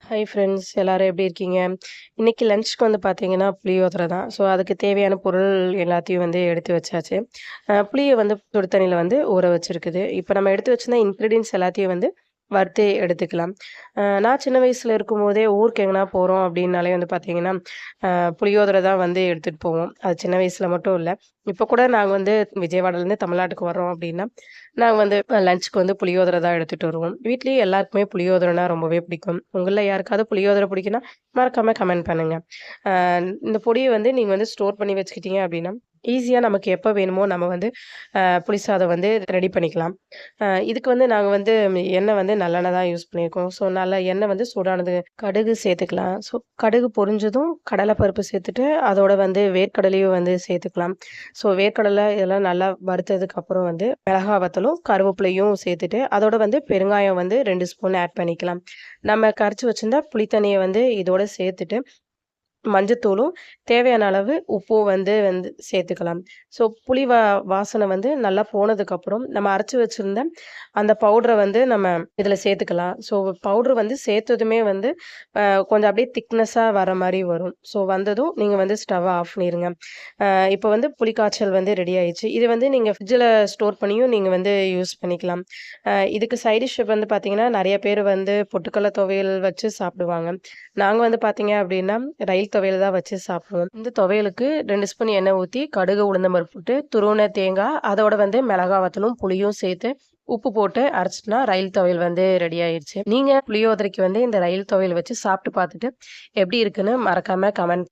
Hi friends எல்லாரும் எப்படி இருக்கீங்க? இன்னைக்கு லஞ்சுக்கு வந்து பார்த்தீங்கன்னா, புளியோதரை தான். ஸோ, அதுக்கு தேவையான பொருள் எல்லாத்தையும் வந்து எடுத்து வச்சாச்சு. புளிய வந்து சுடு தண்ணீல வந்து ஊற வச்சிருக்குது. இப்ப நம்ம எடுத்து வச்சிருந்த இன்கிரீடியன்ட்ஸ் எல்லாத்தையும் வந்து வறுத்து எடுத்துக்கலாம். நான் சின்ன வயசுல இருக்கும்போதே ஊருக்கு எங்கனா போறோம் அப்படின்னாலே வந்து பார்த்தீங்கன்னா, புளியோதரை தான் வந்து எடுத்துட்டு போவோம். அது சின்ன வயசுல மட்டும் இல்ல. இப்ப கூட நாங்க வந்து விஜயவாடாலேருந்து தமிழ்நாட்டுக்கு வர்றோம் அப்படின்னா, நாங்க வந்து லஞ்சுக்கு வந்து புளியோதரை தான் எடுத்துட்டு வருவோம். வீட்லயே எல்லாருக்குமே புளியோதரைனா ரொம்பவே பிடிக்கும். உங்கள்ல யாருக்காவது புளியோதரை பிடிக்கும்னா, மறக்காம கமெண்ட் பண்ணுங்க. அ இந்த பொடிய வந்து நீங்க வந்து ஸ்டோர் பண்ணி வச்சுக்கிட்டீங்க அப்படின்னா, ஈஸியா நமக்கு எப்ப வேணுமோ நம்ம வந்து புளி சாதம் வந்து ரெடி பண்ணிக்கலாம். இதுக்கு வந்து நாங்க வந்து எண்ணெய் வந்து நல்லெண்ணெய் தான் யூஸ் பண்ணியிருக்கோம். ஸோ, நல்ல எண்ணெய் வந்து சூடானது கடுகு சேர்த்துக்கலாம். ஸோ, கடுகு பொரிஞ்சதும் கடலை பருப்பு சேர்த்துட்டு, அதோட வந்து வேர்க்கடலையும் வந்து சேர்த்துக்கலாம். ஸோ, வேர்க்கடலை இதெல்லாம் நல்லா வறுத்ததுக்கு அப்புறம் வந்து மிளகா வத்தலும், கருவேப்பிலையும் சேர்த்துட்டு, அதோட வந்து பெருங்காயம் வந்து 2 ஸ்பூன் ஆட் பண்ணிக்கலாம். நம்ம கரைச்சு வச்சிருந்தா புளி தண்ணிய வந்து இதோட சேர்த்துட்டு மஞ்சத்தூளும், தேவையான அளவு உப்பும் வந்து வந்து சேர்த்துக்கலாம். ஸோ புளி வாசனை வந்து நல்லா போனதுக்கப்புறம், நம்ம அரைச்சு வச்சிருந்த அந்த பவுடர வந்து நம்ம இதில சேர்த்துக்கலாம். ஸோ பவுடர் வந்து சேர்த்ததுமே வந்து அ கொஞ்சம் அப்படியே திக்னஸா வர மாரி வரும். ஸோ வந்ததும் நீங்க வந்து ஸ்டவ் ஆஃப் பண்ணிருங்க. இப்போ வந்து புளி காய்ச்சல் வந்து ரெடி ஆயிடுச்சு. இது வந்து நீங்க ஃப்ரிட்ஜில ஸ்டோர் பண்ணியும் நீங்க வந்து யூஸ் பண்ணிக்கலாம். இதுக்கு சைட் டிஷ் வந்து பார்த்தீங்கன்னா, நெறைய பேர் வந்து பொட்டுக்கடல துவையல் வச்சு சாப்பிடுவாங்க. நாங்க வந்து பார்த்தீங்க அப்டின்னா, ரயில் துவையல் தான் வச்சு சாப்பிடுவோம். இந்த துவையலுக்கு 2 ஸ்பூன் எண்ணெய் ஊத்தி, கடுகு, உளுந்தம் பருப்பு போட்டு, துருவுன தேங்காய், அதோட வந்து மிளகா வத்தலும், புளியும் சேர்த்து, உப்பு போட்டு அரைச்சுட்டோம்னா, ரயில் துவையல் வந்து ரெடி ஆயிருச்சு. நீங்க புளியோதரைக்கு வந்து இந்த ரயில் துவையல் வச்சு சாப்பிட்டு பார்த்துட்டு, எப்டி இருக்குன்னு மறக்காம கமெண்ட்